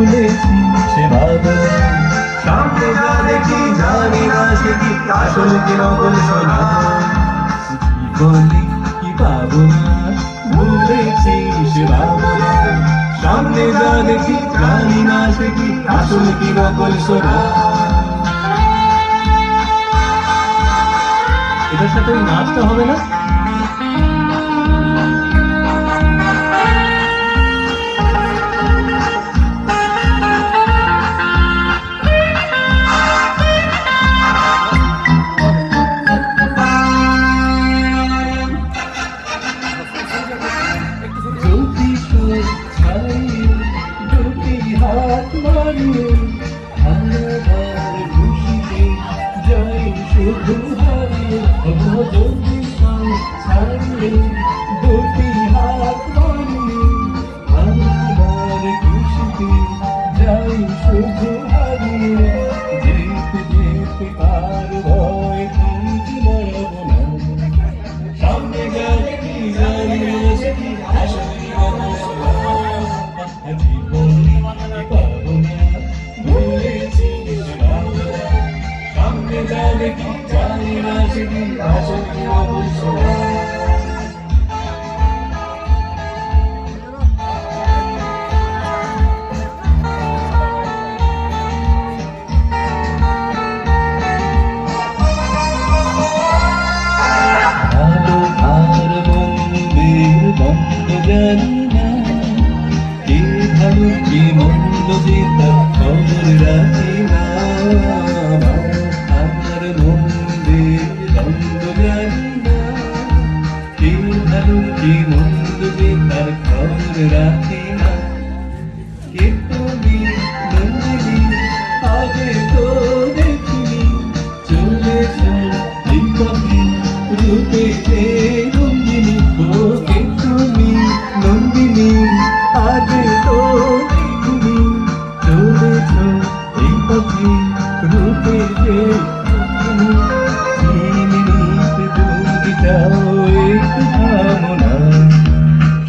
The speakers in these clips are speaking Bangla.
ভুলেছি সে ভাবনা। সামনে যা দেখি জানি না সে কি আসল কি নকল শোনা। কি বলি কি পাবো না, ভুলেছি সে ভাবনা। সামনে যা দেখি জানি না সে কি আসল কি নকল শোনা। এটার সাথে ওই নাচটা হবে না? দুটি হাত মারিয়ে হারাবার খুশিতে যাই শুধু হারিয়ে। যদি ছাড়িয়ে দুটি হাত মারিয়ে হারাবার খুশিতে যাই শুধু হারিয়ে। যেতে যেতে কার ভয় খুঁজে বেড়াবো না। সামনে যা দেখি জানি না সে কি আসল কি নকল শোনা। জীবনে পাবো না, ভুলেছি সে ভাবনা। সামনে যা দেখি জানি না সে কি আসল কি নকল শোনা। ভালো আর মন্দের দ্বন্দ্ব জানি না, কে ভালো কি মন্দ যে তার খবর রাখি না। আর মন্দের দ্বন্দ্ব জানি না, কে ভালো কি মন্দ যে তার খবর রাখি না। কে তুমি নন্দিনী আগে তো দেখিনি, চলেছ এই পথে রূপে যে নন্দিনী। ও কে তুমি নন্দিনী আগে তো দেখিনি, চলেছ এই পথে রূপে যে নন্দিনী। চিনিতে যদি যাও একটু থামো না।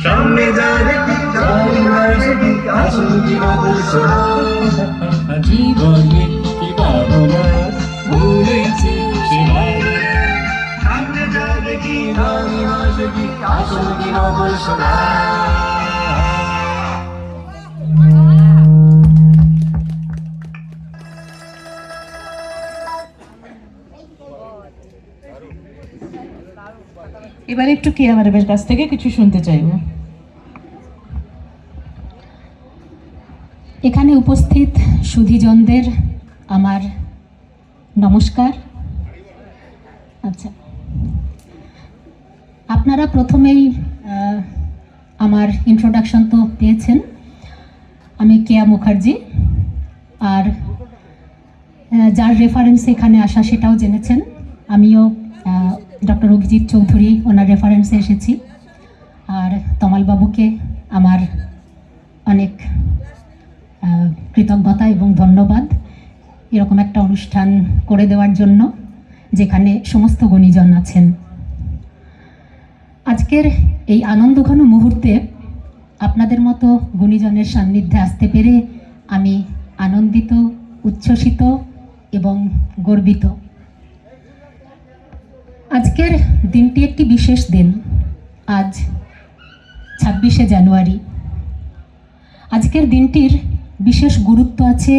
সামনে যা দেখি জানি না সে কি আসল কি নকল শোনা। জীবনে কি পাবো না, ভুলেছি সে ভাবনা। সামনে যা দেখি জানি না সে কি আসল কি নকল শোনা। এবার একটু কেয়া ম্যাডামের কাছ থেকে কিছু শুনতে চাইব। এখানে উপস্থিত সুধীজনদের আমার নমস্কার। আচ্ছা, আপনারা প্রথমেই আমার ইন্ট্রোডাকশন তো পেয়েছেন। আমি কেয়া মুখার্জি, আর যার রেফারেন্স এখানে আসা সেটাও জেনেছেন। আমিও ডক্টর অভিজিৎ চৌধুরী ওনার রেফারেন্সে এসেছি। আর তমালবাবুকে আমার অনেক কৃতজ্ঞতা এবং ধন্যবাদ এরকম একটা অনুষ্ঠান করে দেওয়ার জন্য, যেখানে সমস্ত গুণীজন আছেন। আজকের এই আনন্দঘন মুহূর্তে আপনাদের মতো গুণীজনের সান্নিধ্যে আসতে পেরে আমি আনন্দিত, উচ্ছ্বসিত এবং গর্বিত। আজকের দিনটি একটি বিশেষ দিন। আজ 26শে জানুয়ারি। আজকের দিনটির বিশেষ গুরুত্ব আছে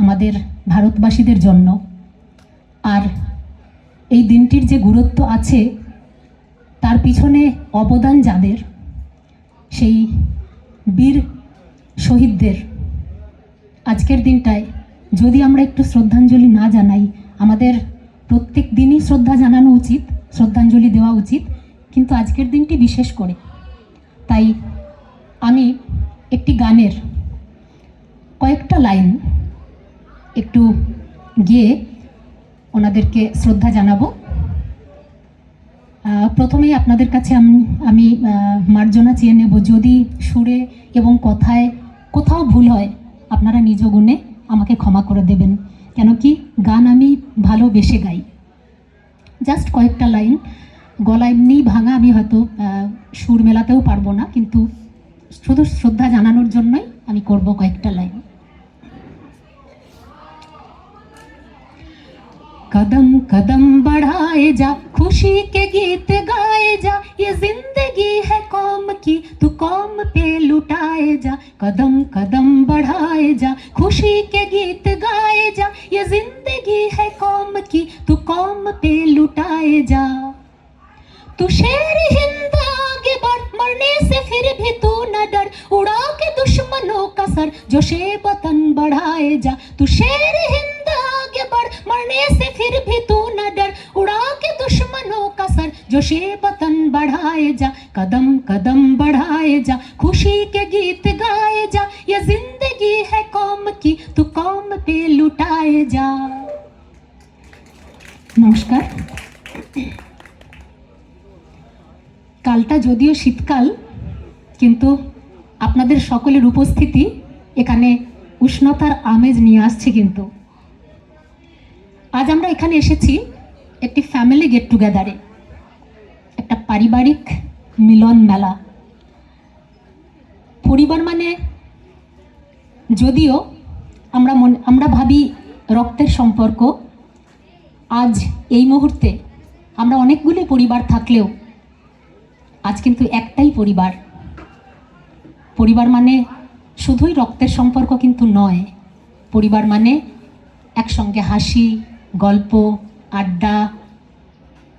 আমাদের ভারতবাসীদের জন্য। আর এই দিনটির যে গুরুত্ব আছে তার পিছনে অবদান যাদের, সেই বীর শহীদদের আজকের দিনটায় যদি আমরা একটু শ্রদ্ধাঞ্জলি না জানাই, আমাদের প্রত্যেক দিনই শ্রদ্ধা জানানো উচিত, শ্রদ্ধাঞ্জলি দেওয়া উচিত, কিন্তু আজকের দিনটি বিশেষ করে। তাই আমি একটি গানের কয়েকটা লাইন একটু গিয়ে ওনাদেরকে শ্রদ্ধা জানাবো। প্রথমেই আপনাদের কাছে আমি মার্জনা চেয়ে নেব, যদি সুরে এবং কথায় কোথাও ভুল হয় আপনারা নিজ গুণে আমাকে ক্ষমা করে দেবেন। কেন কি গান আমি ভালোবেসে গাই। জাস্ট কয়েকটা লাইন, গলা এমনি ভাঙা, আমি হয়তো সুর মেলাতেও পারবো না, কিন্তু শুধু শ্রদ্ধা জানানোর জন্যই আমি করব কয়েকটা লাইন। कदम कदम बढ़ाए जा, खुशी के गीत गाए जा, ये जिंदगी है कौम की, तू कौम पे लुटाए जा। कदम कदम बढ़ाए जा, खुशी के गीत गाए जा, ये जिंदगी है कौम की, तू कौम पे लुटाए जा। तू शेर हिंद आगे बढ़, मरने से फिर भी तू न डर, उड़ा के दुश्मनों का सर, जोशे वतन बढ़ाए जा। तू शेर हिंद आगे बढ़, मरने से फिर भी तू न डर, उड़ा के दुश्मनों का सर, जोशे वतन बढ़ाए जा। कदम कदम बढ़ाए जा, खुशी के गीत गाए जा, ये जिंदगी है कौम की, तू कौम पे लुटाए जा। नमस्कार। কালটা যদিও শীতকাল, কিন্তু আপনাদের সকলের উপস্থিতি এখানে উষ্ণতার আমেজ নিয়ে আসছে। কিন্তু আজ আমরা এখানে এসেছি একটি ফ্যামিলি গেট টুগেদারে, একটা পারিবারিক মিলন মেলা। পরিবার মানে যদিও আমরা ভাবি রক্তের সম্পর্ক, আজ এই মুহূর্তে আমরা অনেকগুলো পরিবার থাকলেও আজ কিন্তু একটাই পরিবার। পরিবার মানে শুধুই রক্তের সম্পর্ক কিন্তু নয়। পরিবার মানে একসঙ্গে হাসি, গল্প, আড্ডা,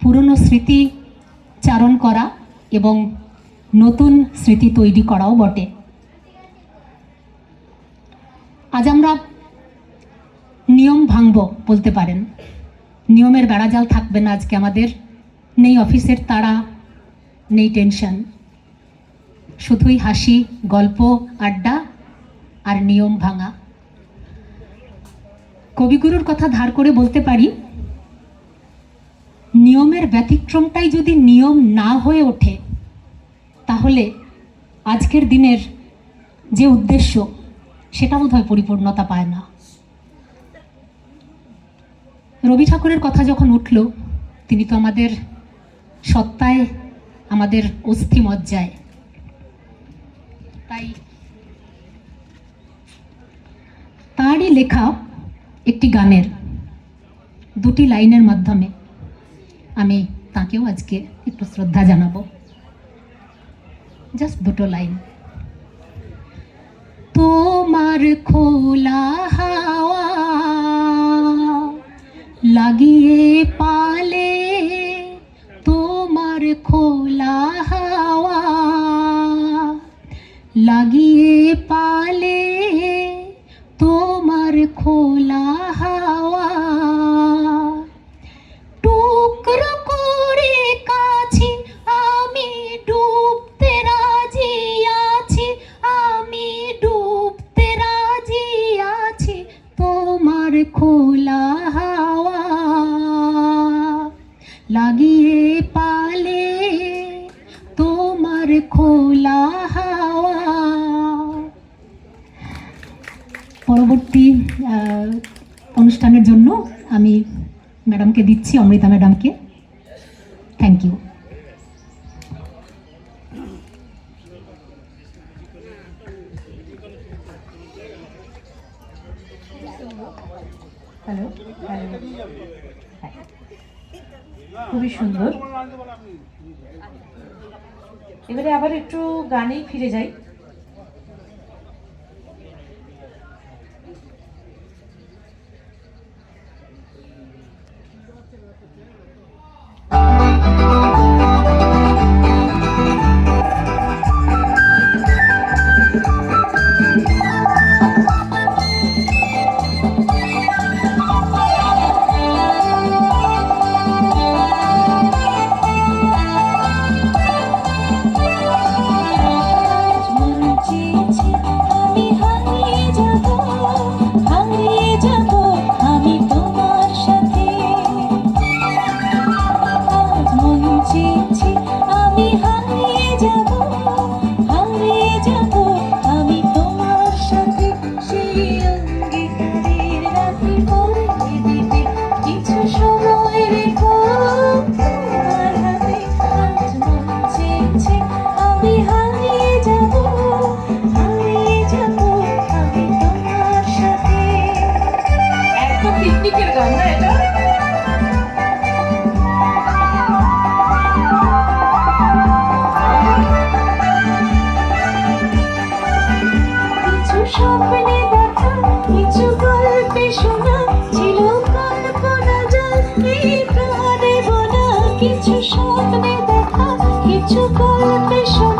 পুরনো স্মৃতি চারণ করা এবং নতুন স্মৃতি তৈরি করাও বটে। আজ আমরা নিয়ম ভাঙব বলতে পারেন। নিয়মের বেড়াজাল থাকবে না আজকে আমাদের, নেই অফিসের তাড়া, নেই টেনশন, শুধুই হাসি, গল্প, আড্ডা আর নিয়ম ভাঙা। কবিগুরুর কথা ধার করে বলতে পারি, নিয়মের ব্যতিক্রমটাই যদি নিয়ম না হয়ে ওঠে, তাহলে আজকের দিনের যে উদ্দেশ্য সেটা বোধহয় পরিপূর্ণতা পায় না। রবি ঠাকুরের কথা যখন উঠল, তিনি তো আমাদের সত্তায়, আমাদের অস্থি মজ্জায়। তাই তারই লেখা একটি গানের দুটি লাইনের মাধ্যমে আমি তাকেও আজকে একটু শ্রদ্ধা জানাবো। জাস্ট দুটো লাইন। তোমার খোলা হাওয়া লাগিয়ে পালে, তোমার খোলা হাওয়া লাগিয়ে পালে, তোমার খোলা হাওয়া টুকরো করে কাছি, আমি ডুবতে রাজি আছি, আমি ডুবতে রাজি আছি, তোমার খোলা হাওয়া লাগিয়ে পালে, তোমার খোলা হাওয়া। পরবর্তী অনুষ্ঠানের জন্য আমি ম্যাডামকে দিচ্ছি, অমৃতা ম্যাডামকে। Thank you. হ্যালো, খুবই সুন্দর। এবারে আবার একটু গানেই ফিরে যাই। প্রাণে বোনা কিছু স্বপ্নে দেখা কিছু গল্পে শোনা